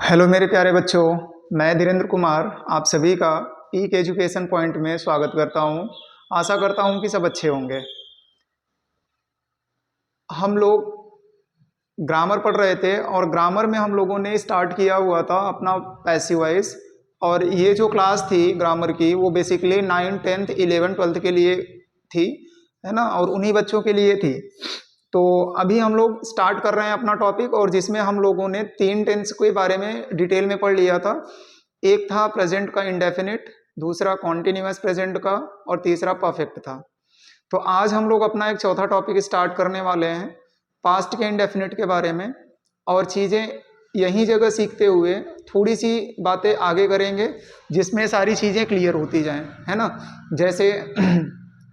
Hello मेरे प्यारे बच्चों, मैं धीरेन्द्र कुमार आप सभी का ईक एजुकेशन पॉइंट में स्वागत करता हूं। आशा करता हूं कि सब अच्छे होंगे। हम लोग ग्रामर पढ़ रहे थे और ग्रामर में हम लोगों ने स्टार्ट किया हुआ था अपना पैसिव वॉइस। और ये जो क्लास थी ग्रामर की वो बेसिकली 9, 10th, 11, 12th के लिए थी, है ना, और उन्हीं बच्चों के लिए थी। तो अभी हम लोग स्टार्ट कर रहे हैं अपना टॉपिक, और जिसमें हम लोगों ने 3 टेंस के बारे में डिटेल में पढ़ लिया था। एक था प्रेजेंट का इंडेफिनिट, दूसरा कॉन्टिन्यूअस प्रेजेंट का, और तीसरा परफेक्ट था। तो आज हम लोग अपना एक चौथा टॉपिक स्टार्ट करने वाले हैं पास्ट के इंडेफिनिट के बारे में। और चीज़ें यहीं जगह सीखते हुए थोड़ी सी बातें आगे करेंगे जिसमें सारी चीज़ें क्लियर होती जाएं, है ना। जैसे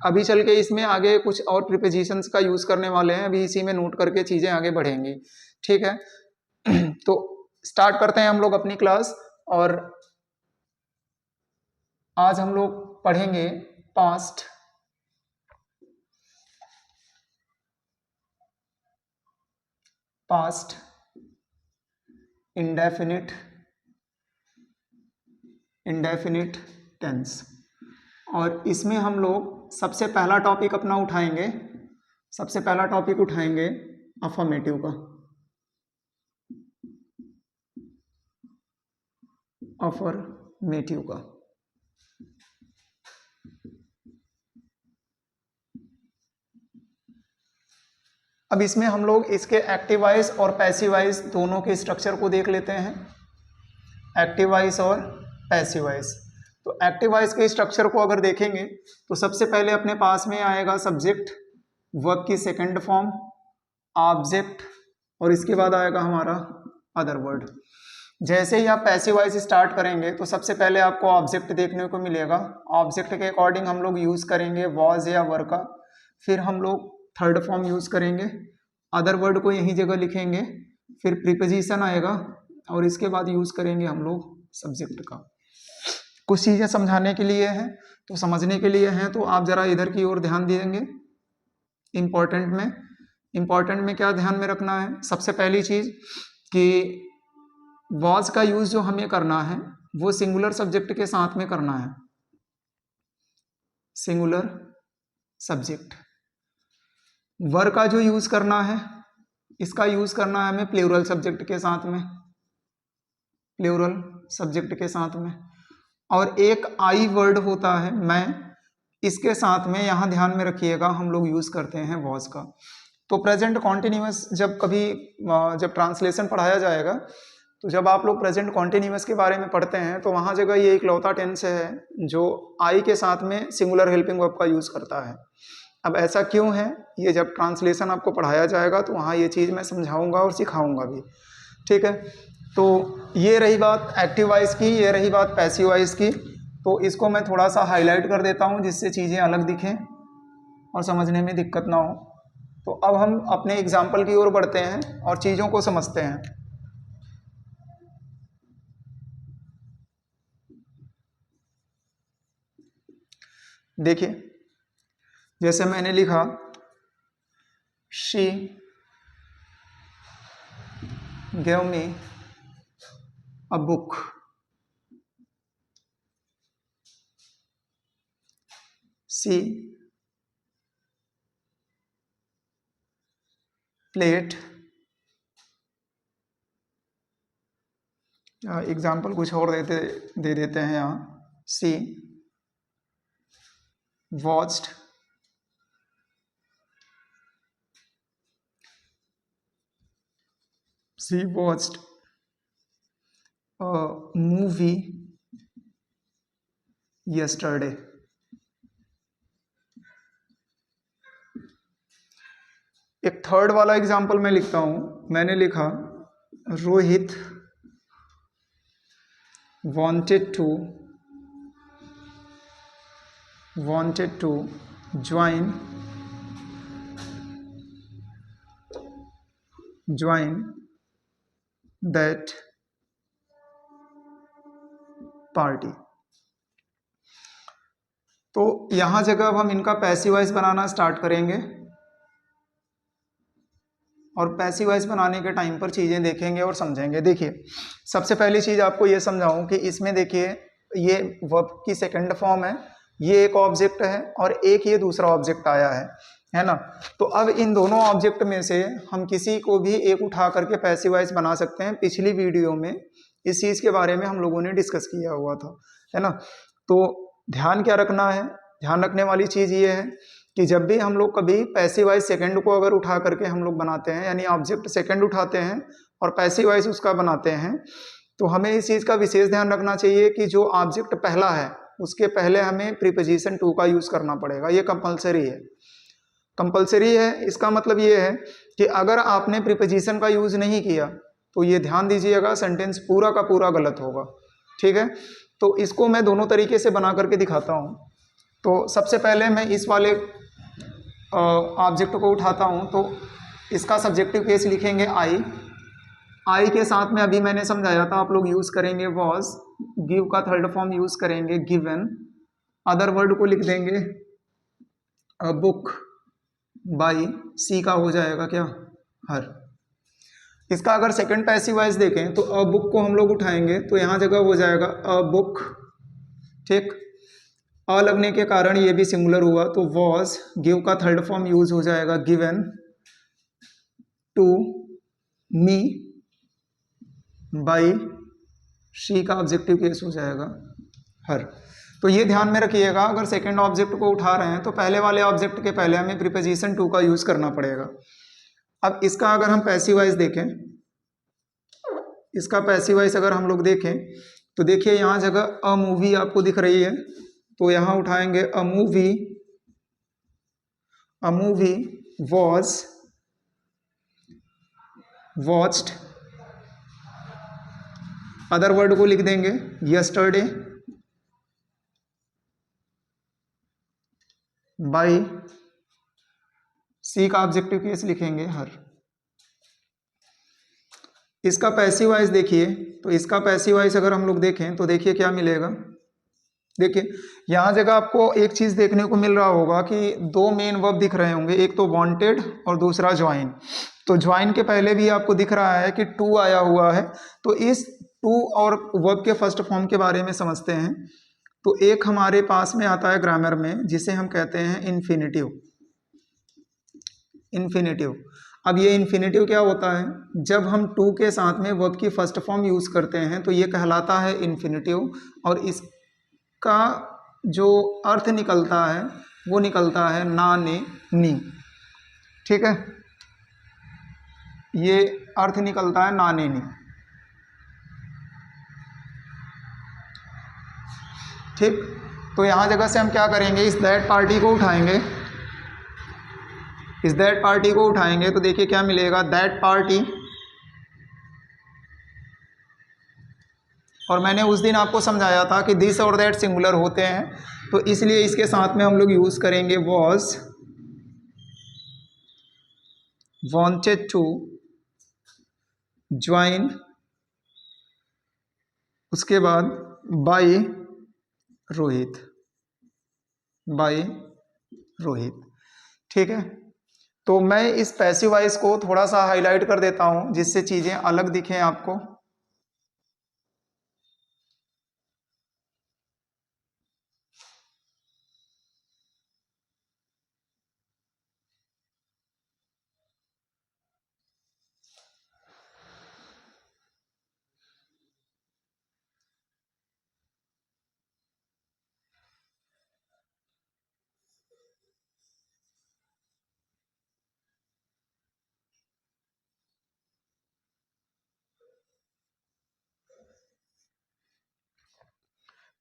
अभी चल के इसमें आगे कुछ और प्रीपोजिशंस का यूज़ करने वाले हैं, अभी इसी में नोट करके चीज़ें आगे बढ़ेंगी, ठीक है। तो स्टार्ट करते हैं हम लोग अपनी क्लास। और आज हम लोग पढ़ेंगे पास्ट, इंडेफिनिट टेंस। और इसमें हम लोग सबसे पहला टॉपिक अपना उठाएंगे, अफर्मेटिव का। अब इसमें हम लोग इसके एक्टिव वॉइस और पैसिव वॉइस दोनों के स्ट्रक्चर को देख लेते हैं। एक्टिव वॉइस और पैसिव वॉइस। तो एक्टिव वॉइस के स्ट्रक्चर को अगर देखेंगे तो सबसे पहले अपने पास में आएगा सब्जेक्ट, वर्ब की सेकंड फॉर्म, ऑब्जेक्ट, और इसके बाद आएगा हमारा अदर वर्ड। जैसे ही आप पैसिव वॉइस स्टार्ट करेंगे तो सबसे पहले आपको ऑब्जेक्ट देखने को मिलेगा। ऑब्जेक्ट के अकॉर्डिंग हम लोग यूज़ करेंगे वॉज या वर का। फिर हम लोग थर्ड फॉर्म यूज़ करेंगे, अदर वर्ड को यही जगह लिखेंगे, फिर प्रीपोजिशन आएगा, और इसके बाद यूज़ करेंगे हम लोग सब्जेक्ट का। कुछ चीज़ें समझाने के लिए हैं तो समझने के लिए हैं, तो आप ज़रा इधर की ओर ध्यान देंगे। इम्पॉर्टेंट में क्या ध्यान में रखना है, सबसे पहली चीज़ कि वॉज का यूज़ जो हमें करना है वो सिंगुलर सब्जेक्ट के साथ में करना है। Singular subject. वर का जो यूज़ करना है, इसका यूज़ करना है हमें प्लूरल सब्जेक्ट के साथ में। और एक आई वर्ड होता है मैं, इसके साथ में यहाँ ध्यान में रखिएगा हम लोग यूज़ करते हैं वॉज का। तो प्रेजेंट कॉन्टिन्यूअस जब ट्रांसलेशन पढ़ाया जाएगा, तो जब आप लोग प्रेजेंट कॉन्टिन्यूअस के बारे में पढ़ते हैं तो वहाँ जगह ये इकलौता टेंस है जो आई के साथ में सिंगुलर हेल्पिंग वर्ब का यूज़ करता है। अब ऐसा क्यों है, ये जब ट्रांसलेशन आपको पढ़ाया जाएगा तो वहाँ ये चीज़ मैं समझाऊंगा और सिखाऊंगा भी, ठीक है। तो ये रही बात एक्टिव वॉइस की, ये रही बात पैसिव वॉइस की। तो इसको मैं थोड़ा सा हाईलाइट कर देता हूँ जिससे चीज़ें अलग दिखें और समझने में दिक्कत ना हो। तो अब हम अपने एग्जाम्पल की ओर बढ़ते हैं और चीज़ों को समझते हैं। देखिए, जैसे मैंने लिखा she gave me a book। She played। Example कुछ और दे देते हैं यहाँ। सी वॉच्ड मूवी yesterday। एक थर्ड वाला एग्जाम्पल मैं लिखता हूं, मैंने लिखा Rohit wanted to join that party. तो यहां जगह अब हम इनका पैसिव वॉइस बनाना स्टार्ट करेंगे। और पैसिव वॉइस बनाने के टाइम पर चीज़ें देखेंगे और समझेंगे। देखिए, सबसे पहली चीज़ आपको ये समझाऊं कि इसमें देखिए ये वर्ब की सेकंड फॉर्म है, ये एक ऑब्जेक्ट है और एक ये दूसरा ऑब्जेक्ट आया है ना। तो अब इन दोनों ऑब्जेक्ट में से हम किसी को भी एक उठा करके पैसिव वॉइस बना सकते हैं। पिछली वीडियो में इस चीज़ के बारे में हम लोगों ने डिस्कस किया हुआ था, है ना। तो ध्यान क्या रखना है, ध्यान रखने वाली चीज़ ये है कि जब भी हम लोग कभी पैसिव वॉइस सेकंड को अगर उठा करके हम लोग बनाते हैं, यानी ऑब्जेक्ट सेकंड उठाते हैं और पैसिव वॉइस उसका बनाते हैं, तो हमें इस चीज़ का विशेष ध्यान रखना चाहिए कि जो ऑब्जेक्ट पहला है उसके पहले हमें प्रीपोजिशन टू का यूज़ करना पड़ेगा। ये कंपलसरी है, कंपलसरी है। इसका मतलब ये है कि अगर आपने प्रीपोजिशन का यूज़ नहीं किया तो ये ध्यान दीजिएगा सेंटेंस पूरा का पूरा गलत होगा, ठीक है। तो इसको मैं दोनों तरीके से बना करके दिखाता हूँ। तो सबसे पहले मैं इस वाले ऑब्जेक्ट को उठाता हूँ, तो इसका सब्जेक्टिव केस लिखेंगे आई के साथ में अभी मैंने समझाया था आप लोग यूज़ करेंगे वॉज, गिव का थर्ड फॉर्म यूज़ करेंगे गिवन, अदर वर्ड को लिख देंगे बुक, बाई, सी का हो जाएगा क्या, हर। इसका अगर सेकंड पैसिव वॉइस देखें तो अ बुक को हम लोग उठाएंगे तो यहाँ जगह हो जाएगा अ बुक, ठीक। अ लगने के कारण ये भी सिंगुलर हुआ, तो वॉज, गिव का थर्ड फॉर्म यूज हो जाएगा given, to, me, by, she का ऑब्जेक्टिव केस हो जाएगा हर। तो ये ध्यान में रखिएगा, अगर सेकंड ऑब्जेक्ट को उठा रहे हैं तो पहले वाले ऑब्जेक्ट के पहले हमें प्रीपोजिशन टू का यूज करना पड़ेगा। अब इसका अगर हम पैसिव वॉइस देखें, इसका पैसिव वॉइस अगर हम लोग देखें तो देखिए यहाँ जगह अ मूवी आपको दिख रही है, तो यहाँ उठाएंगे a movie was watched, other word को लिख देंगे यस्टरडे, बाई, सी का ऑब्जेक्टिव केस लिखेंगे हर। इसका पैसिव वॉइस देखिए, तो इसका पैसिव वॉइस अगर हम लोग देखें तो देखिए क्या मिलेगा। देखिए यहाँ जगह आपको एक चीज़ देखने को मिल रहा होगा कि दो मेन वर्ब दिख रहे होंगे, एक तो वांटेड और दूसरा ज्वाइन। तो ज्वाइन के पहले भी आपको दिख रहा है कि टू आया हुआ है, तो इस टू और वर्ब के फर्स्ट फॉर्म के बारे में समझते हैं। तो एक हमारे पास में आता है ग्रामर में जिसे हम कहते हैं इन्फिनेटिव। इन्फिनेटिव, अब ये इन्फिनेटिव क्या होता है, जब हम टू के साथ में वर्ब की फर्स्ट फॉर्म यूज़ करते हैं तो ये कहलाता है इन्फिनेटिव, और इसका जो अर्थ निकलता है वो निकलता है ना, ने, नी, ठीक है। ये अर्थ निकलता है ना, ने, नी, ठीक। तो यहाँ जगह से हम क्या करेंगे, इस दैट पार्टी को उठाएंगे, इस दैट पार्टी को उठाएंगे तो देखिए क्या मिलेगा, दैट पार्टी। और मैंने उस दिन आपको समझाया था कि दिस और दैट सिंगुलर होते हैं, तो इसलिए इसके साथ में हम लोग यूज़ करेंगे वॉज, वांटेड टू, ज्वाइन, उसके बाद बाय रोहित, बाय रोहित, ठीक है। तो मैं इस पैसिव वॉइस को थोड़ा सा हाईलाइट कर देता हूं जिससे चीज़ें अलग दिखें आपको।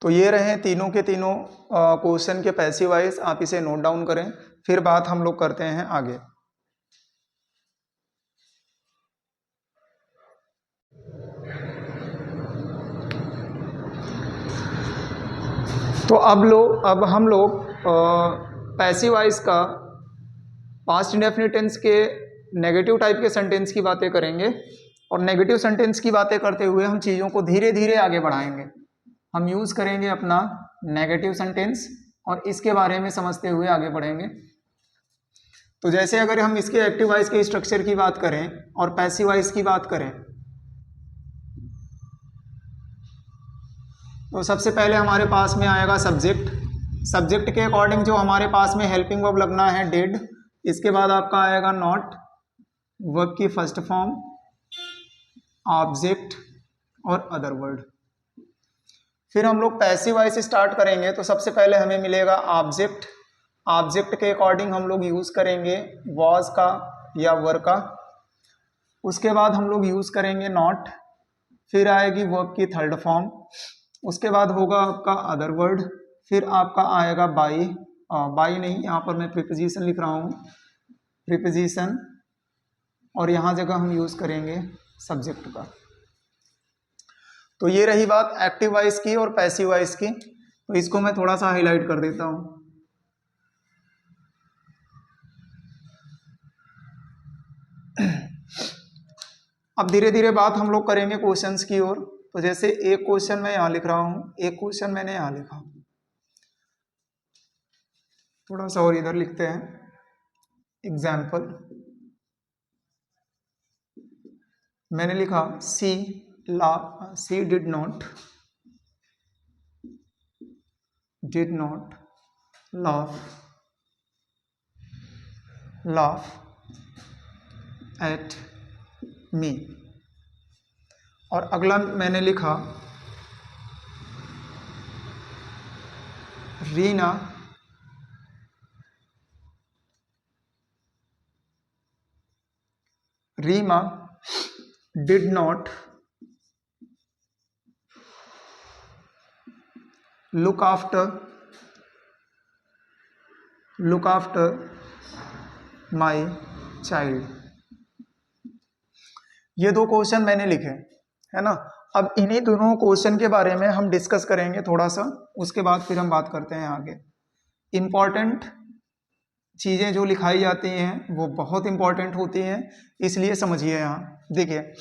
तो ये रहे तीनों के तीनों क्वेश्चन के पैसिव वॉइस, आप इसे नोट डाउन करें, फिर बात हम लोग करते हैं आगे। तो अब हम लोग पैसिव वॉइस का पास्ट इंडेफिनिट टेंस के नेगेटिव टाइप के सेंटेंस की बातें करेंगे, और नेगेटिव सेंटेंस की बातें करते हुए हम चीज़ों को धीरे धीरे आगे बढ़ाएंगे। हम यूज़ करेंगे अपना नेगेटिव सेंटेंस और इसके बारे में समझते हुए आगे बढ़ेंगे। तो जैसे अगर हम इसके एक्टिव वॉइस के स्ट्रक्चर की बात करें और पैसिव वॉइस की बात करें, तो सबसे पहले हमारे पास में आएगा सब्जेक्ट। सब्जेक्ट के अकॉर्डिंग जो हमारे पास में हेल्पिंग वर्ब लगना है डिड। इसके बाद आपका आएगा नॉट, वर्ब की फर्स्ट फॉर्म, ऑब्जेक्ट और अदर वर्ड। फिर हम लोग पैसिव वॉइस स्टार्ट करेंगे तो सबसे पहले हमें मिलेगा ऑब्जेक्ट। ऑब्जेक्ट के अकॉर्डिंग हम लोग यूज़ करेंगे वॉज का या वर का। उसके बाद हम लोग यूज़ करेंगे नॉट। फिर आएगी वर्ब की थर्ड फॉर्म। उसके बाद होगा आपका अदर वर्ड। फिर आपका आएगा बाई, बाई नहीं, यहाँ पर मैं प्रीपोजिशन लिख रहा हूँ, प्रीपोजिशन। और यहाँ जगह हम यूज़ करेंगे सब्जेक्ट का। तो ये रही बात एक्टिव वॉइस की और पैसिव वॉइस की। तो इसको मैं थोड़ा सा हाईलाइट कर देता हूँ। अब धीरे धीरे बात हम लोग करेंगे क्वेश्चंस की ओर। तो जैसे एक क्वेश्चन मैं यहाँ लिख रहा हूँ, एक क्वेश्चन मैंने यहाँ लिखा, थोड़ा सा और इधर लिखते हैं। एग्जाम्पल मैंने लिखा सी did not laugh at me। और अगला मैंने लिखा Reema did not look after my child। ये दो क्वेश्चन मैंने लिखे, है ना। अब इन्हीं दोनों क्वेश्चन के बारे में हम डिस्कस करेंगे थोड़ा सा, उसके बाद फिर हम बात करते हैं आगे। इम्पॉर्टेंट चीज़ें जो लिखाई जाती हैं वो बहुत इम्पॉर्टेंट होती हैं, इसलिए समझिए। यहाँ देखिए,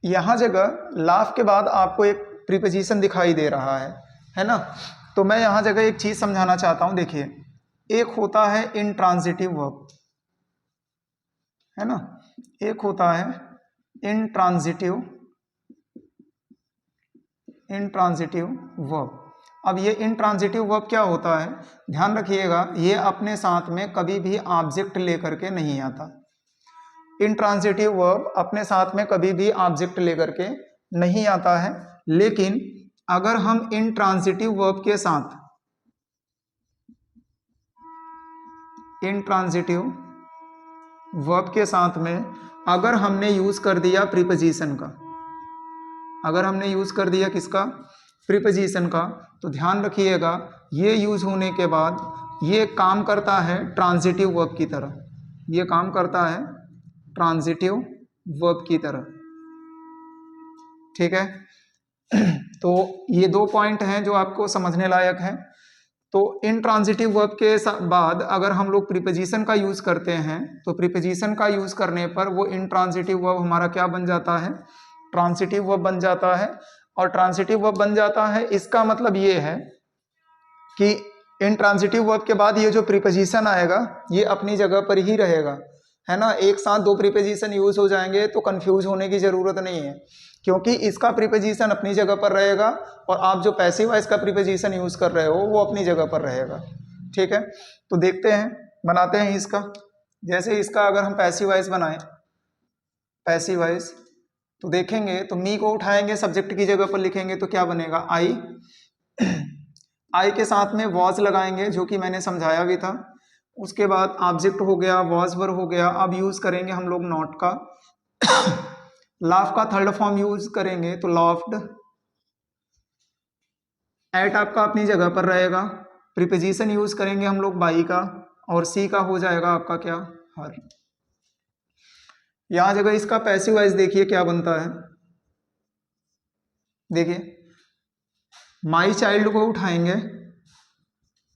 यहाँ जगह लाफ के बाद आपको एक प्रीपोजिशन दिखाई दे रहा है ना। तो मैं यहाँ जगह एक चीज़ समझाना चाहता हूँ। देखिए, एक होता है इंट्रांजिटिव वर्ब, है ना, एक होता है इंट्रांजिटिव वर्ब। अब ये इंट्रांजिटिव वर्ब क्या होता है, ध्यान रखिएगा, ये अपने साथ में कभी भी ऑब्जेक्ट लेकर के नहीं आता। इंट्रांजिटिव वर्ब अपने साथ में कभी भी ऑब्जेक्ट लेकर के नहीं आता है। लेकिन अगर हम इंट्रांजिटिव वर्ब के साथ में अगर हमने यूज कर दिया प्रीपोजिशन का, अगर हमने यूज कर दिया किसका, प्रीपोजिशन का, तो ध्यान रखिएगा ये यूज होने के बाद ये काम करता है ट्रांजिटिव वर्ब की तरह, ये काम करता है ट्रांजिटिव वर्ब की तरह, ठीक है। तो ये दो पॉइंट हैं जो आपको समझने लायक है। तो इंट्रांजिटिव वर्ब के बाद अगर हम लोग प्रीपोजिशन का यूज करते हैं तो प्रीपोजिशन का यूज करने पर वो इंट्रांजिटिव वर्ब हमारा क्या बन जाता है, ट्रांजिटिव वर्ब बन जाता है। और ट्रांजिटिव वर्ब बन जाता है, इसका मतलब ये है कि इंट्रांजिटिव वर्ब के बाद ये जो प्रीपोजिशन आएगा ये अपनी जगह पर ही रहेगा, है ना। एक साथ दो प्रीपोजिशन यूज हो जाएंगे तो कंफ्यूज होने की जरूरत नहीं है, क्योंकि इसका प्रीपोजिशन अपनी जगह पर रहेगा और आप जो पैसिव वॉइस का प्रीपोजिशन यूज कर रहे हो वो अपनी जगह पर रहेगा, ठीक है। तो देखते हैं, बनाते हैं इसका। जैसे इसका अगर हम पैसिव वॉइस बनाएं, पैसिव वॉइस, तो देखेंगे तो मी को उठाएंगे, सब्जेक्ट की जगह पर लिखेंगे तो क्या बनेगा, आई के साथ में वॉज लगाएंगे, जो कि मैंने समझाया भी था। उसके बाद ऑब्जेक्ट हो गया, वॉज वर हो गया। अब यूज करेंगे हम लोग नॉट का। लाफ का थर्ड फॉर्म यूज करेंगे तो लॉफ्ड। एट आपका अपनी जगह पर रहेगा। प्रीपोजिशन यूज करेंगे हम लोग बाई का, और सी का हो जाएगा आपका क्या, हर। यहां जगह इसका पैसिव वॉइस देखिए क्या बनता है। देखिए, माई चाइल्ड को उठाएंगे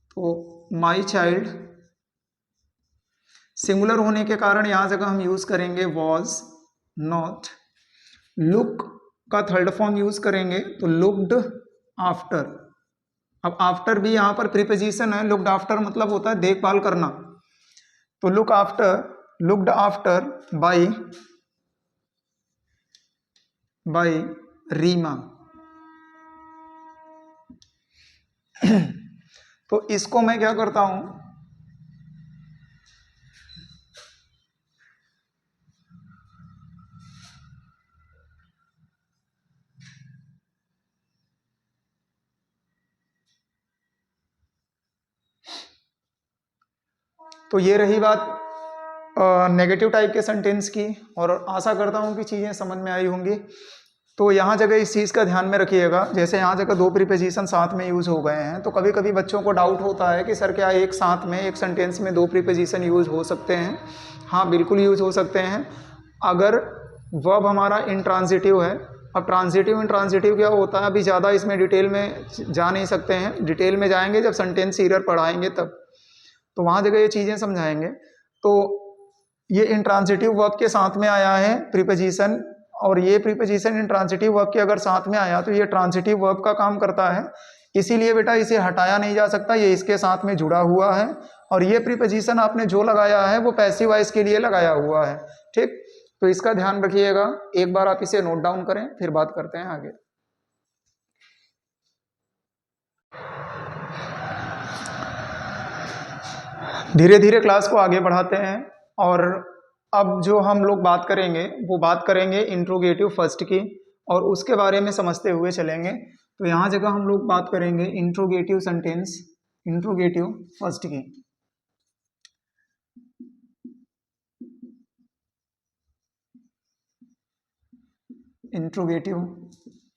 तो माई चाइल्ड, सिंगुलर होने के कारण यहां जगह हम यूज करेंगे वॉज नॉट। लुक का थर्ड फॉर्म यूज करेंगे तो लुक्ड आफ्टर। अब आफ्टर भी यहां पर प्रीपोजिशन है, लुक्ड आफ्टर मतलब होता है देखभाल करना। तो लुक्ड आफ्टर बाय रीमा। तो इसको मैं क्या करता हूं, तो ये रही बात नेगेटिव टाइप के सेंटेंस की, और आशा करता हूँ कि चीज़ें समझ में आई होंगी। तो यहाँ जगह इस चीज़ का ध्यान में रखिएगा, जैसे यहाँ जगह दो प्रीपोजिशन साथ में यूज़ हो गए हैं, तो कभी कभी बच्चों को डाउट होता है कि सर क्या एक साथ में एक सेंटेंस में दो प्रीपोजिशन यूज़ हो सकते हैं? हाँ, बिल्कुल यूज़ हो सकते हैं, अगर वर्ब हमारा इंट्रांजिटिव है। अब ट्रांजिटिव इंट्रांजिटिव क्या होता है, अभी ज़्यादा इसमें डिटेल में जा नहीं सकते हैं, डिटेल में जाएंगे जब सेंटेंस एरर पढ़ाएंगे तब, तो वहाँ जगह ये चीज़ें समझाएंगे। तो ये इंट्रांजिटिव वर्ब के साथ में आया है प्रीपोजिशन, और ये प्रीपोजिशन इंट्रांजिटिव वर्ब के अगर साथ में आया तो ये ट्रांजिटिव वर्ब का काम करता है, इसीलिए बेटा इसे हटाया नहीं जा सकता, ये इसके साथ में जुड़ा हुआ है। और ये प्रीपोजिशन आपने जो लगाया है वो पैसिव वॉइस के लिए लगाया हुआ है, ठीक। तो इसका ध्यान रखिएगा, एक बार आप इसे नोट डाउन करें, फिर बात करते हैं आगे। धीरे धीरे क्लास को आगे बढ़ाते हैं, और अब जो हम लोग बात करेंगे वो बात करेंगे इंट्रोगेटिव फर्स्ट की, और उसके बारे में समझते हुए चलेंगे। तो यहाँ जगह हम लोग बात करेंगे इंट्रोगेटिव सेंटेंस, इंट्रोगेटिव फर्स्ट की। इंट्रोगेटिव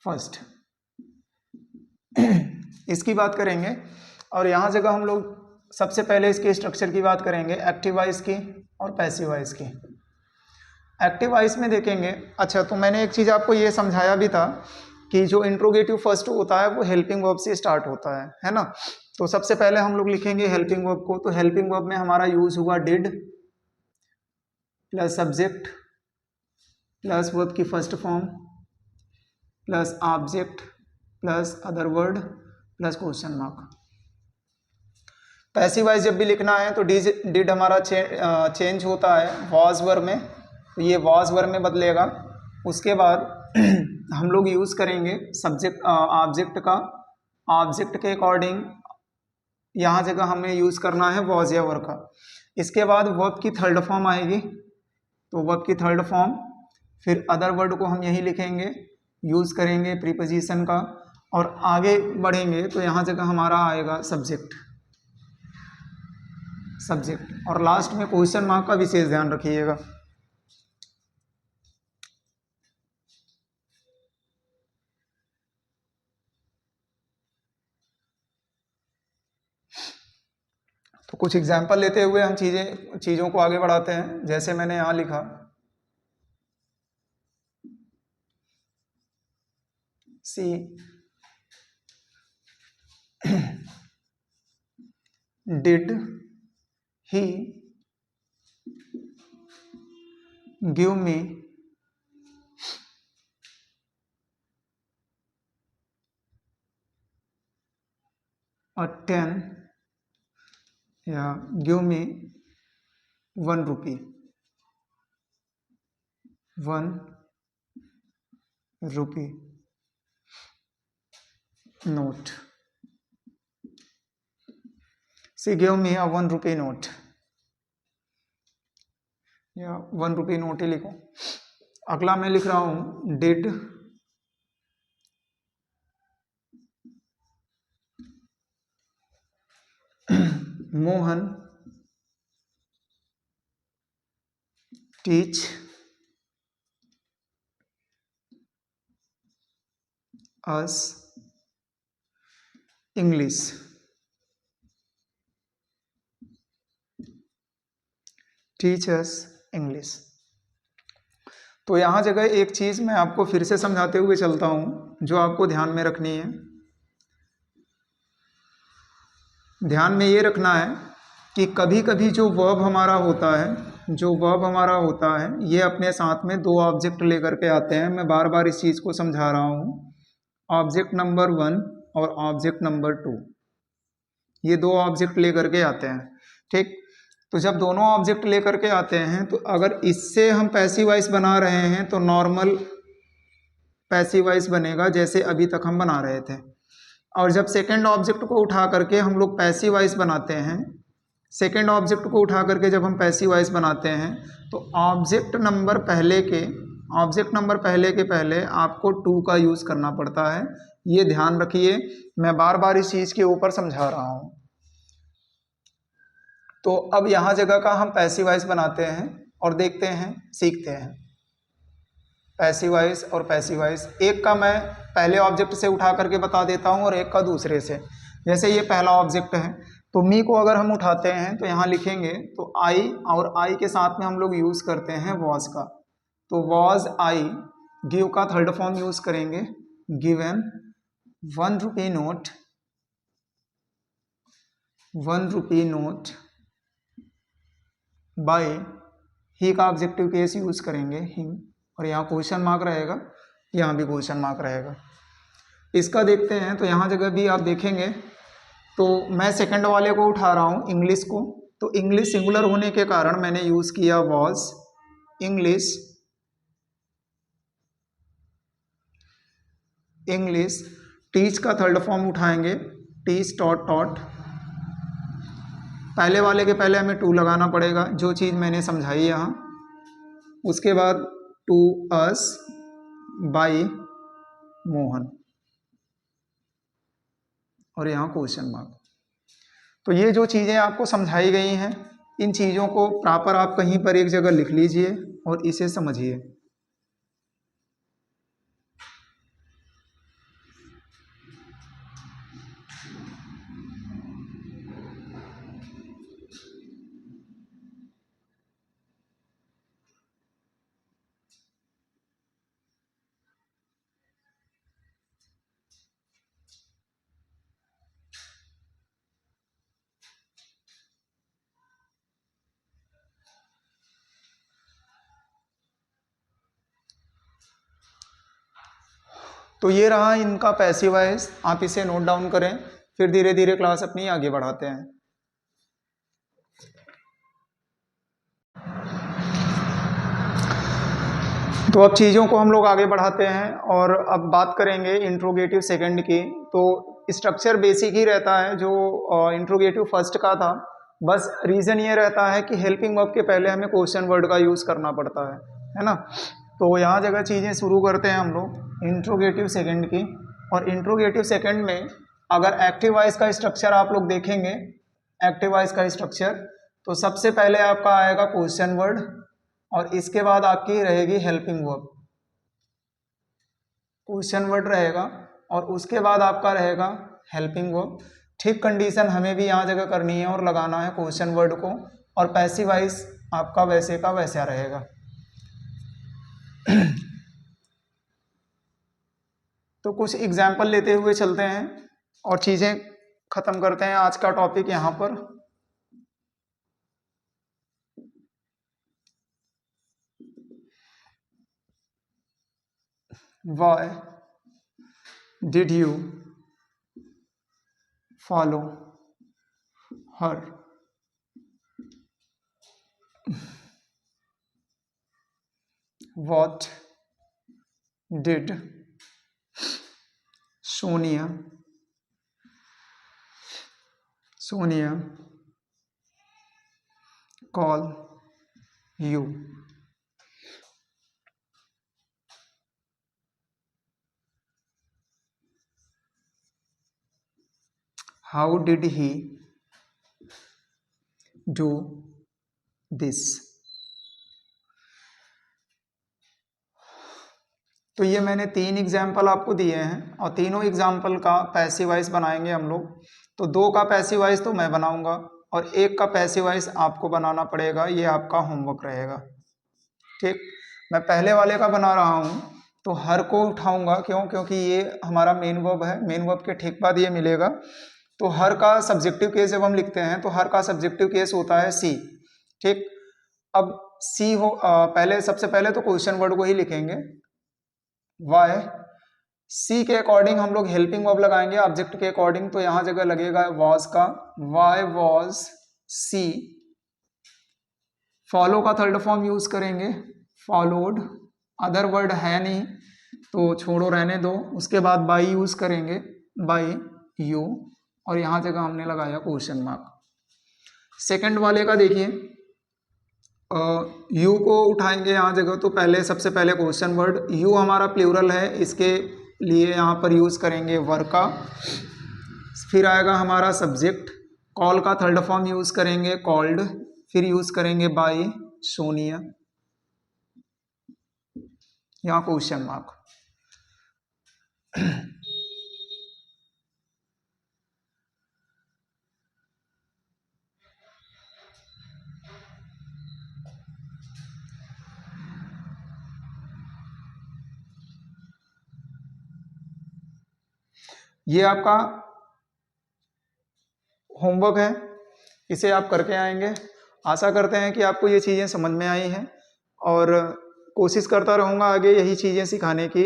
फर्स्ट इसकी बात करेंगे, और यहाँ जगह हम लोग सबसे पहले इसके स्ट्रक्चर की बात करेंगे, एक्टिव वॉइस की और पैसिव वॉइस की। एक्टिव वॉइस में देखेंगे, अच्छा तो मैंने एक चीज़ आपको ये समझाया भी था कि जो इंट्रोगेटिव फर्स्ट होता है वो हेल्पिंग वर्ब से स्टार्ट होता है ना। तो सबसे पहले हम लोग लिखेंगे हेल्पिंग वर्ब को, तो हेल्पिंग वर्ब में हमारा यूज हुआ did plus subject plus verb की first form plus object plus other word plus question mark. Passive voice जब भी लिखना है तो डिड हमारा चेंज होता है वॉज वर्ब में, तो ये वॉज वर्ब में बदलेगा। उसके बाद हम लोग यूज़ करेंगे सब्जेक्ट ऑब्जेक्ट का, ऑब्जेक्ट के अकॉर्डिंग यहाँ जगह हमें यूज़ करना है वॉज या वर का। इसके बाद वर्ब की थर्ड फॉर्म आएगी, तो वर्ब की थर्ड फॉर्म, फिर अदर वर्ड को हम यही लिखेंगे, यूज़ करेंगे प्रीपोजिशन का, और आगे बढ़ेंगे तो यहाँ जगह हमारा आएगा सब्जेक्ट, और लास्ट में क्वेश्चन मार्क का विशेष ध्यान रखिएगा। तो कुछ एग्जाम्पल लेते हुए हम चीज़ों को आगे बढ़ाते हैं। जैसे मैंने यहाँ लिखा सी did he give me a 10 या give me 1 rupee, 1 rupee note. See give me a 1 rupee note, या 1 रुपी नोट ही लिखो। अगला मैं लिख रहा हूं did Mohan teach us English. Teach us English. तो यहाँ जगह एक चीज़ मैं आपको फिर से समझाते हुए चलता हूँ जो आपको ध्यान में रखनी है। ध्यान में ये रखना है कि कभी कभी जो वर्ब हमारा होता है, ये अपने साथ में दो ऑब्जेक्ट लेकर के आते हैं। मैं बार बार इस चीज़ को समझा रहा हूँ। ऑब्जेक्ट नंबर 1 और ऑब्जेक्ट नंबर 2, ये दो ऑब्जेक्ट लेकर के आते हैं, ठीक। तो जब दोनों ऑब्जेक्ट लेकर के आते हैं तो अगर इससे हम पैसिव वॉइस बना रहे हैं तो नॉर्मल पैसिव वॉइस बनेगा जैसे अभी तक हम बना रहे थे। और जब सेकंड ऑब्जेक्ट को उठा करके हम लोग पैसिव वॉइस बनाते हैं, सेकंड ऑब्जेक्ट को उठा करके जब हम पैसिव वॉइस बनाते हैं तो ऑब्जेक्ट नंबर पहले के पहले आपको टू का यूज़ करना पड़ता है। ये ध्यान रखिए, मैं बार बार इस चीज़ के ऊपर समझा रहा हूँ। तो अब यहाँ जगह का हम पैसिव वॉइस बनाते हैं और देखते हैं, सीखते हैं पैसिव वॉइस और पैसिव वॉइस। एक का मैं पहले ऑब्जेक्ट से उठा करके बता देता हूँ और एक का दूसरे से। जैसे ये पहला ऑब्जेक्ट है तो मी को अगर हम उठाते हैं तो यहाँ लिखेंगे तो आई, और आई के साथ में हम लोग यूज़ करते हैं वॉज का। तो वॉज आई, गिव का थर्ड फॉर्म यूज़ करेंगे, given 1 rupee note, 1 rupee note by, he का ऑब्जेक्टिव केस यूज़ करेंगे हिम, और यहाँ क्वेश्चन मार्क रहेगा, यहाँ भी क्वेश्चन मार्क रहेगा। इसका देखते हैं तो यहाँ जगह भी आप देखेंगे तो मैं सेकंड वाले को उठा रहा हूँ इंग्लिश को, तो इंग्लिश सिंगुलर होने के कारण मैंने यूज़ किया वॉज इंग्लिश, इंग्लिश। टीच का थर्ड फॉर्म उठाएंगे, टीच टॉट टॉट। पहले वाले के पहले हमें टू लगाना पड़ेगा, जो चीज़ मैंने समझाई यहाँ। उसके बाद टू अस बाय मोहन, और यहाँ क्वेश्चन मार्क। तो ये जो चीज़ें आपको समझाई गई हैं, इन चीज़ों को प्रॉपर आप कहीं पर एक जगह लिख लीजिए और इसे समझिए। तो ये रहा इनका पैसिव वॉइस, आप इसे नोट डाउन करें, फिर धीरे धीरे क्लास अपनी आगे बढ़ाते हैं। तो अब चीज़ों को हम लोग आगे बढ़ाते हैं और अब बात करेंगे इंट्रोगेटिव सेकंड की। तो स्ट्रक्चर बेसिक ही रहता है जो इंट्रोगेटिव फर्स्ट का था, बस रीज़न ये रहता है कि हेल्पिंग वर्ब के पहले हमें क्वेश्चन वर्ड का यूज़ करना पड़ता है ना। तो यहाँ जगह चीज़ें शुरू करते हैं हम लोग इंट्रोगेटिव सेकंड की। और इंट्रोगेटिव सेकंड में अगर एक्टिव वॉइस का स्ट्रक्चर आप लोग देखेंगे, एक्टिव वॉइस का स्ट्रक्चर, तो सबसे पहले आपका आएगा क्वेश्चन वर्ड और इसके बाद आपकी रहेगी हेल्पिंग वर्ब। क्वेश्चन वर्ड रहेगा और उसके बाद आपका रहेगा हेल्पिंग वर्ब। ठीक कंडीशन हमें भी यहाँ जगह करनी है और लगाना है क्वेश्चन वर्ड को, और पैसिव वॉइस आपका वैसे का वैसा रहेगा। तो कुछ एग्जाम्पल लेते हुए चलते हैं और चीज़ें ख़त्म करते हैं आज का टॉपिक यहाँ पर। Why did you follow her? What did Sonia call you? How did he do this? तो ये मैंने 3 एग्जाम्पल आपको दिए हैं और तीनों एग्जाम्पल का पैसिव वॉइस बनाएंगे हम लोग। तो 2 का पैसिव वॉइस तो मैं बनाऊंगा और 1 का पैसिव वॉइस आपको बनाना पड़ेगा, ये आपका होमवर्क रहेगा। ठीक, मैं पहले वाले का बना रहा हूँ तो हर को उठाऊंगा, क्योंकि ये हमारा मेन वर्ब है, मेन वर्ब के ठीक बाद ये मिलेगा। तो हर का सब्जेक्टिव केस जब हम लिखते हैं तो हर का सब्जेक्टिव केस होता है सी। ठीक, अब सी हो पहले, सबसे पहले तो क्वेश्चन वर्ड को ही लिखेंगे वाई। सी के अकॉर्डिंग हम लोग हेल्पिंग वर्ब लगाएंगे ऑब्जेक्ट के अकॉर्डिंग, तो यहाँ जगह लगेगा वॉज का, वाई वॉज सी फॉलो का थर्ड फॉर्म यूज़ करेंगे फॉलोड, अदर वर्ड है नहीं तो छोड़ो रहने दो। उसके बाद बाई यूज़ करेंगे बाई यू, और यहाँ जगह हमने लगाया क्वेश्चन मार्क। सेकंड वाले का देखिए, यू को उठाएंगे यहाँ जगह, तो पहले सबसे पहले क्वेश्चन वर्ड, यू हमारा प्लूरल है, इसके लिए यहाँ पर यूज़ करेंगे वर का। फिर आएगा हमारा सब्जेक्ट, कॉल का थर्ड फॉर्म यूज़ करेंगे कॉल्ड, फिर यूज़ करेंगे बाई सोनिया, यहाँ क्वेश्चन मार्क। ये आपका होमवर्क है, इसे आप करके आएंगे। आशा करते हैं कि आपको ये चीज़ें समझ में आई हैं, और कोशिश करता रहूँगा आगे यही चीज़ें सिखाने की,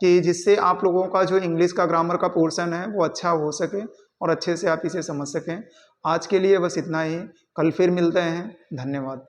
कि जिससे आप लोगों का जो इंग्लिश का ग्रामर का पोर्शन है वो अच्छा हो सके और अच्छे से आप इसे समझ सकें। आज के लिए बस इतना ही, कल फिर मिलते हैं। धन्यवाद।